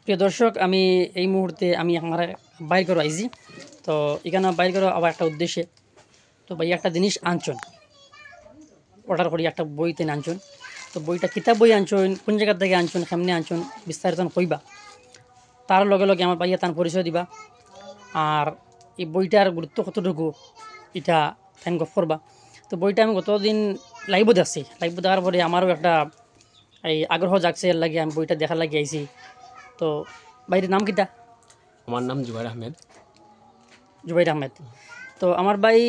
প্রিয় দর্শক, আমি এই মুহূর্তে আমি আমার বাইর করে আইছি। তো এখানে বাইর করে আবার একটা উদ্দেশ্যে, তো ভাই একটা জিনিস আনছন, অর্ডার করি একটা বই তেন আনছন। তো বইটা কিতাব বই আনছন, কোন জায়গার থেকে আনছন, কেমনে আনছন, বিস্তারিত কইবা। তার লগে লগে আমার ভাইয়া তার পরিচয় দিবা। আর এই বইটার গুরুত্ব কতটুকু এটা ফ্যান গপ করবা। তো বইটা আমি গতদিন লাইভও দেখছি, লাইভ দেখার পরে আমারও একটা এই আগ্রহ জাগছে, এর লাগে আমি বইটা দেখার লাগে আইছি। তো বাইরের নাম কিটা? আমার নাম জুবাইর আহমেদ। জুবাইর আহমেদ। তো আমার ভাই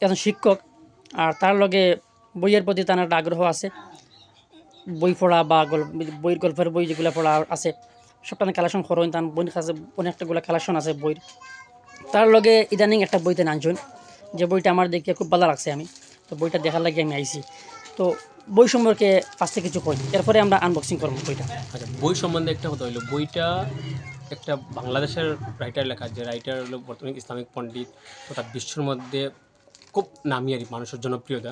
একজন শিক্ষক, আর তার লগে বইয়ের প্রতি তার একটা আগ্রহ আছে। বই পড়া বা বইয়ের গল্পের বই যেগুলো পড়া আছে সবটা কালেকশন করেন, তার বইয়ের কাছে অনেকটাগুলো কালেকশন আছে বইয়ের। তার লগে ইদানিং একটা বইতে আনছেন, যে বইটা আমার দেখে খুব ভালো লাগছে। আমি তো বইটা দেখার লাগে আমি আইছি। তো বই সম্পর্কে ফার্স্টে কিছু কই, এরপরে আমরা আনবক্সিং করবো বইটা। আচ্ছা, বই সম্বন্ধে একটা কথা হইলো, বইটা একটা বাংলাদেশের রাইটার লেখা, যে রাইটার হলো বর্তমানে ইসলামিক পণ্ডিত তথা বিশ্বের মধ্যে খুব নামি আর মানুষের জনপ্রিয়তা,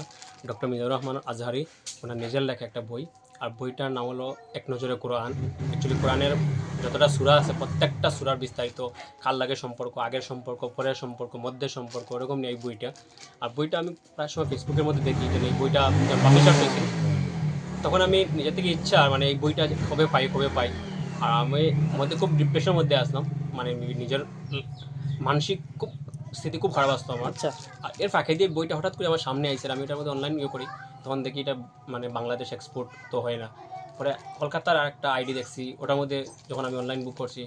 ডক্টর মিজানুর রহমান আজহারি, ওনার নিজের লেখা একটা বই। আর বইটার নাম হলো এক নজরে কোরআন। অ্যাকচুয়ালি কোরআনের যতটা সূরা আছে প্রত্যেকটা সূরার বিস্তারিত, কার লাগে সম্পর্ক, আগের সম্পর্ক, পরের সম্পর্ক, মধ্যের সম্পর্ক, ওরকম নিয়ে এই বইটা। আর বইটা আমি প্রায় সময় ফেসবুকের মধ্যে দেখি যে এই বইটা পাবলিশার হয়েছে, তখন আমি নিজের থেকে ইচ্ছা মানে এই বইটা কবে পাই। আর আমি মধ্যে খুব ডিপ্রেশনের মধ্যে আসলাম, মানে নিজের মানসিক খুব স্থিতি খুব খারাপ আসতো আমার। আচ্ছা আর এর ফাঁকে দিয়ে বইটা হঠাৎ করে আমার সামনে আইসে, আমি এটার মধ্যে অনলাইন করি, তখন দেখি এটা মানে বাংলাদেশ এক্সপোর্ট তো হয় না। পরে কলকাতার আর একটা আইডি দেখছি, ওটার মধ্যে যখন আমি অনলাইন বুক করছি,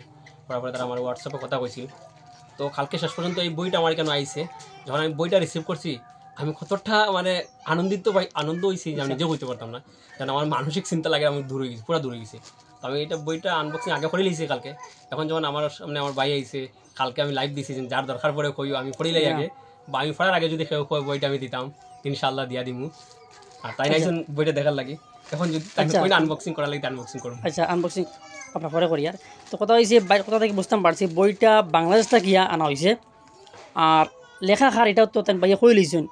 তারপরে তারা আমার হোয়াটসঅ্যাপে কথা কইছিল। তো কালকে শেষ পর্যন্ত এই বইটা আমার কেন আইছে, যখন আমি বইটা রিসিভ করছি আমি কতটা মানে আনন্দ হয়েছি যে আমি নিজেও হইতে পারতাম না। কারণ আমার মানসিক চিন্তা লাগে আমি দূরে গেছি, পুরো দূরে গেছি। তো আমি এটা বইটা আনবক্সিং আগে করে লিয়েছি কালকে। এখন যখন আমার সামনে আমার ভাই আইছে, কালকে আমি লাইভ দিছি যে যার দরকার পড়ে কইও আমি পড়িলাই আগে, বা আমি পড়ার আগে যদি কেউ কয় বইটা আমি দিতাম, ইনশাল্লাহ দিয়া দিমু। আর তাই নাইছেন বইটা দেখার লাগে, এখন যদি বইটা আনবক্সিং করার লাগে আনবক্সিং করবো। আচ্ছা, আনবক্সিং আপনার পরে করি। আর তো কথা হয়েছে, কথা থেকে বুঝতাম পারছি বইটা বাংলাদেশ থেকে আনা হয়েছে। আর লেখা খার এটাও তো তেন ভাইয়া কই লইছেন,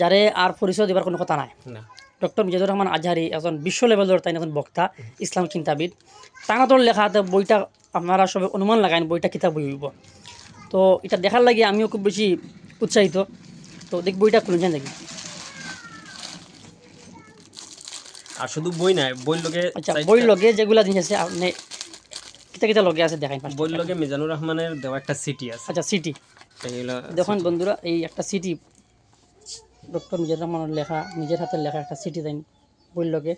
যারে আর পরিচয় দেবার কোনো কথা নাই। না, ডক্টর মিজানুর রহমান আজহারি একজন বিশ্ব লেভেলের তাই একজন বক্তা, ইসলাম চিন্তাবিদ। তাঁর লেখাতে বইটা আপনারা সবাই অনুমান লাগাইন বইটা কিতাব বই হইব। তো এটা দেখার লাগে আমিও খুব বেশি উৎসাহিত। তো দেখ বইটা খুলেছেন দেখি। আর শুধু বই নাই, বইয়ের লগে আচ্ছা, বই লগে যেগুলা জিনিস আছে আপনি কিতা কিতা লগে আছে দেখাই। বইয়ের লগে মিজানুর রহমানের দেওয়া একটা সিটি আছে। আচ্ছা, সিটি এইগুলো দেখুন বন্ধুরা, এই একটা সিটি ডক্টর মিজানুর রহমানের লেখা, নিজের হাতে লেখা একটা সিটি দেন বইয়ের লগে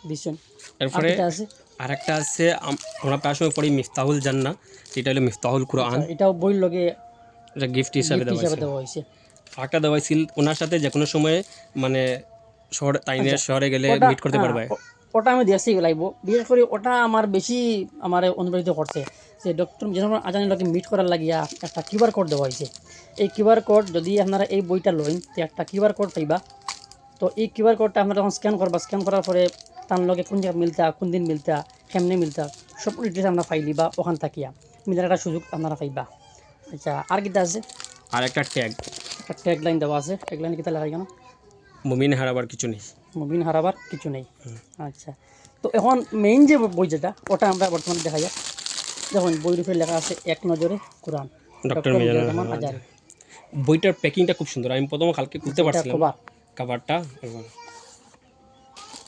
দিচ্ছেন। এরপরে আরেকটা আছে, আমরা প্রায় সময় পড়ি মিফতাহুল জান্না, এটা হলো মিফতাহুল কোরআন। এটাও বইয়ের লগে এটা গিফট হিসাবে দেওয়া হয়েছে। আরেকটা দেওয়া হয়েছিল ওনার সাথে যে কোনো সময় মানে শহরে গেলে মিট করতে পারবে। ওটা আমি দেখছি লাগব, বিশেষ করে ওটা আমার বেশি আমার অনুপ্রাণিত করছে যে ডক্টর মিজানুর আজানের লগে মিট করার লাগিয়া একটা কিউআর কোড দেওয়া হয়েছে। এই কিউআর কোড যদি আপনারা এই বইটা লইন তো একটা কিউআর কোড পাইবা। তো এই কিউআর কোডটা আপনারা যখন স্ক্যান করবা, স্ক্যান করার পরে তার লগে কোন জায়গায় মিলতা, কোন দিন মিলতা, কেমনে মিলতা, সব ডিটেলস আমরা পাইলি বা ওখান থাকিয়া মিলার একটা সুযোগ আপনারা পাইবা। আচ্ছা, আর কিটা আছে? আর একটা ট্যাগ লাইন দেওয়া আছে। ট্যাগ লাইন কিতা লেখা কেন? মুমিন হারাবার কিছু নেই। মুমিন হারাবার কিছু নেই। আচ্ছা, তো এখন মেইন যে বই যেটা ওটা আমরা বর্তমানে দেখা যায়, দেখুন বইয়ের উপরে লেখা আছে এক নজরে কোরআন, ডক্টর মিজানুর রহমান আজহারি। বইটার প্যাকিংটা খুব সুন্দর, আমি প্রথমে কালকে খুলতে পারছিলাম কভারটা।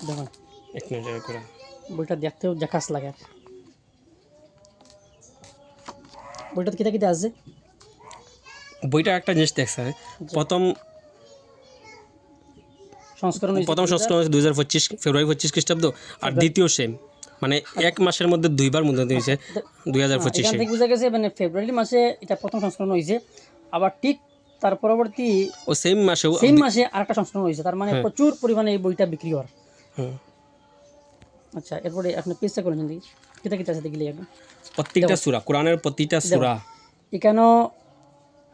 দেখুন এক নজরে কোরআন, বইটা দেখতেও জাকাস লাগে। বইটাতে কিতা কিতা আছে? বইটা একটা জিনিস দেখছে, প্রথম সংস্করণ 2025 ফেব্রুয়ারি 25 খ্রিস্টাব্দ, আর দ্বিতীয় সেম মানে এক মাসের মধ্যে দুইবার মুদ্রণ হয়েছে 2025-এ। বুঝা গেছে মানে ফেব্রুয়ারি মাসে এটা প্রথম সংস্করণ হয়েছে, আবার ঠিক তার পরবর্তী ও সেম মাসে আরেকটা সংস্করণ হয়েছে। তার মানে প্রচুর পরিমাণে এই বইটা বিক্রি হয়। আচ্ছা, এরপরে আপনি পেজটা করেছেন দেখি কিতা কিতা আছে দেখলে প্রত্যেকটা সূরা, কোরআনের প্রতিটা সূরা। এখানেও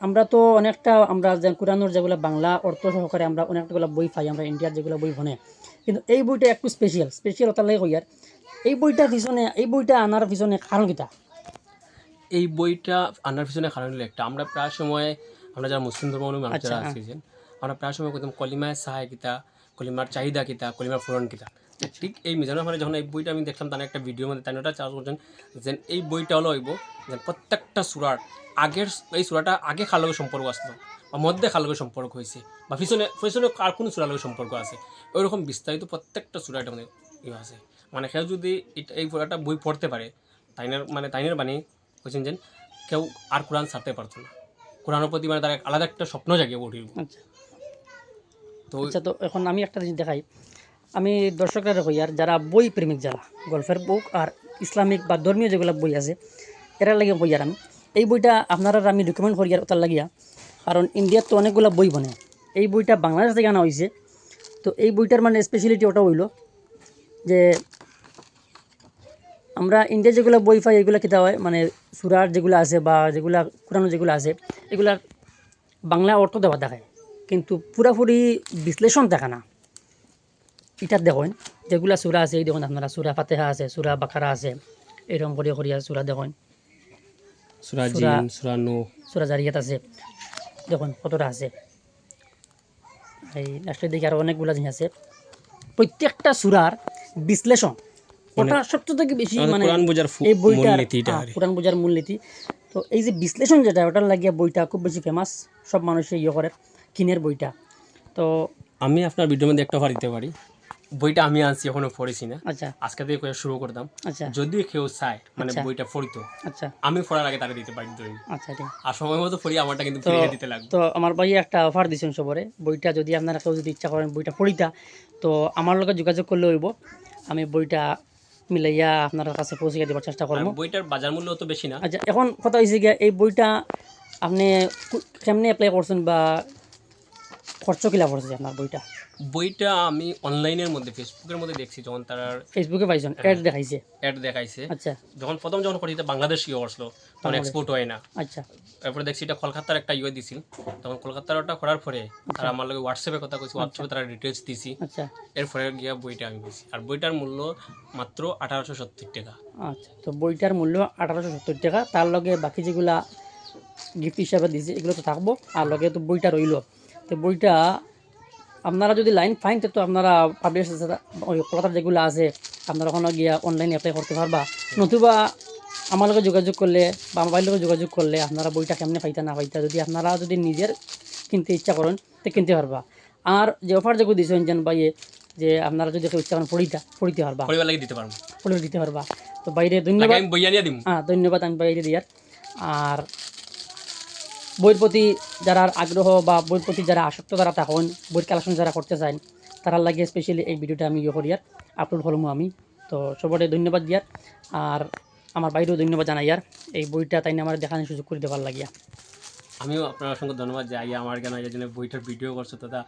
আমরা তো অনেকটা আমরা কোরআনের যেগুলো বাংলা অর্থ সহকারে আমরা অনেকটাগুলো বই পাই, আমরা ইন্ডিয়ার যেগুলো বই বনে, কিন্তু এই বইটা একটু স্পেশাল ওটার লাগে কই। আর এই বইটা আনার পিছনে কারণ কিতা? এই বইটা আনার পিছনে কারণ হলো একটা, আমরা প্রায় সময় আমরা যারা মুসলিম ধর্মাবলম্বী মানুষরা আছি, আমরা প্রায় সময় কইতাম কলিমায় সাহায় কিতা, কলিমার চাহিদা কিতা, কলিমার ফুরন কিতা। ঠিক এই মিজানুর রহমানের যখন এই বইটা আমি দেখলাম তার একটা ভিডিওর মধ্যে তাই ওটা চার্জ করছেন যে এই বইটা হলো হইব যে প্রত্যেকটা সুরার আগের এই সুরাটা আগে খালকের সম্পর্ক আসলো বা মধ্যে খালকের সম্পর্ক হয়েছে বা পিছনে পিছনে আর কোন সুরার লগে সম্পর্ক আছে ওইরকম বিস্তারিত প্রত্যেকটা সুরা এটা মানে ইয়ে আছে মানে কেউ যদি এই পুরাটা বই পড়তে পারে তাইনের বাণী বলছেন যে কেউ আর কোরআন ছাড়তে পারতো না কোরআনের প্রতি মানে তার আলাদা একটা স্বপ্ন জাগিয়ে উঠিব। আচ্ছা আচ্ছা, তো এখন আমি একটা জিনিস দেখাই, আমি দর্শকরা কই আর যারা বই প্রেমিক, যারা গল্পের বুক আর ইসলামিক বা ধর্মীয় যেগুলো বই আছে এরা লাগে বই আর আমি এই বইটা আপনারা আমি রিকমেন্ড করি আর ওটার লাগিয়া, কারণ ইন্ডিয়ার তো অনেকগুলো বই বনে, এই বইটা বাংলাদেশ থেকে আনা হয়েছে। তো এই বইটার মানে স্পেশালিটি ওটা হইল যে আমরা ইন্ডিয়া যেগুলো বই পাই এগুলো কীটা হয় মানে সুরার যেগুলো আছে বা যেগুলা কোরআন যেগুলো আছে এগুলার বাংলা অর্থ দেওয়া দেখায়, কিন্তু পুরাপুরি বিশ্লেষণ দেখা না। এটা দেখুন যেগুলা সুরা আছে এই দেখুন আপনারা সুরা ফাতেহা আছে, সুরা বাকারা আছে, এরকম করিয়া করিয়া সুরা দেখুন, সূরা জিন, সূরা নূহ, সুরা জারিয়াত আছে, দেখুন কতটা আছে। এই লাস্টের দিকে আরও অনেকগুলো জিনিস আছে, প্রত্যেকটা সুরার বিশ্লেষণ ওটা সবচেয়ে থেকে বেশি মানে কোরআন বোঝার এই বইটার মূলনীতি এটা আর কি। কোরআন বোঝার মূলনীতি। তো এই যে বিশ্লেষণ যেটা ওটার লাগিয়ে বইটা খুব বেশি ফেমাস, সব মানুষই ইয়ে করে কিনের বইটা। তো আমি আপনার ভিডিওর মধ্যে একটা অফার দিতে পারি, বইটা আমি আনছি এখনো পড়েছি না, আচ্ছা আজকে থেকে কয়ে শুরু করতাম, আচ্ছা যদি কেউ চায় মানে আচ্ছা। বইটা পড়িত আচ্ছা আমি পড়ার আগে তারা দিতে পারি ধরি, আচ্ছা ঠিক। আর সময় মতো পড়ি আমারটা কিন্তু তো ফিরিয়ে দিতে লাগবে। তো আমার ভাই একটা অফার দিয়েছেন সবরে, বইটা যদি আপনারা কেউ যদি ইচ্ছা করেন বইটা পড়িতা তো আমার লগে যোগাযোগ করলে হইব, আমি বইটা মিলাইয়া আপনার কাছে পৌঁছে দেওয়ার চেষ্টা আর করবো। বইটার বাজার মূল্য তো বেশি না। আচ্ছা এখন কথা হয়েছে গিয়া এই বইটা আপনি কেমনে অ্যাপ্লাই করছেন বা খরচ কিলা পড়ছে আপনার বইটা? বইটা আমি অনলাইনের মধ্যে ফেসবুকের মধ্যে দেখছি, যখন তার ফেসবুকে পাইছেন অ্যাড দেখাইছে? অ্যাড দেখাইছে, আচ্ছা যখন করিতে বাংলাদেশ ইয়ে করছিল তখন এক্সপোর্ট হয় না, আচ্ছা তারপরে দেখছি এটা কলকাতার একটা ইয়ে দিছিল, তখন কলকাতার ওটা করার পরে তারা আমার লগে হোয়াটসঅ্যাপে কথা কইছে, হোয়াটসঅ্যাপে তারা ডিটেলস দিছি, আচ্ছা এরপরে গিয়া বইটা আমি পেয়েছি। আর বইটার মূল্য মাত্র 1870 টাকা। আচ্ছা। তো বইটার মূল্য 1870 টাকা, তার লগে বাকি যেগুলা গিফট হিসাবে দিয়েছে এগুলো তো থাকবো, আর লগে তো বইটা রইল। তো বইটা আপনারা যদি লাইন ফাইন তো আপনারা পাবলিশ ওই কলকাতার যেগুলো আছে আপনারা ওখানে গিয়া অনলাইনে অ্যাপ্লাই করতে পারবা, নতুবা আমার লগে যোগাযোগ করলে বা আমার ভাইয়ের লগে যোগাযোগ করলে আপনারা বইটা কেমনে পাইতা না পাইতা যদি আপনারা যদি নিজের কিনতে ইচ্ছা করেন তো কিনতে পারবা। আর যে অফার যেগুলো দিয়েছেন যেন বাইয়ে যে আপনারা যদি কেউ ইচ্ছা করেন পড়িতে পারবা, পরিবার লাগি দিতে পারবো, পড়ে দিতে পারবা। তো বাইরে লাগে ধন্যবাদ, আমি বইয়া নিয়ে দিব। ধন্যবাদ আমি বাইরে দিয়ার। আর বইয়ের প্রতি যারা আগ্রহ বা বইয়ের প্রতি যারা আসক্ত যারা তখন বইয়ের কালেকশন যারা করতে চান তারা লাগে স্পেশালি এই ভিডিওটা আমি ইয়ে করি আর আপলোড করবো আমি। তো সবাই ধন্যবাদ দিয়ার, আর আমার বাইরেও ধন্যবাদ জানাই আর এই বইটা তাই না আমার দেখানোর সুযোগ করে দেওয়ার লাগিয়া। আমিও আপনার অসংখ্য ধন্যবাদ যে আগে আমার কেন এই জন্য বইটার ভিডিও করছো, দাদা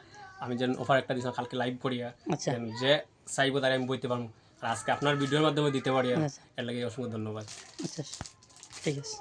আমি যেন অফার একটা দিয়েছিলাম কালকে লাইভ করিয়া, আচ্ছা যে চাইবো তারা আমি বইতে পারবো, আর আজকে আপনার ভিডিওর মাধ্যমে দিতে পারি, আচ্ছা এর লাগে অসংখ্য ধন্যবাদ। আচ্ছা ঠিক আছে।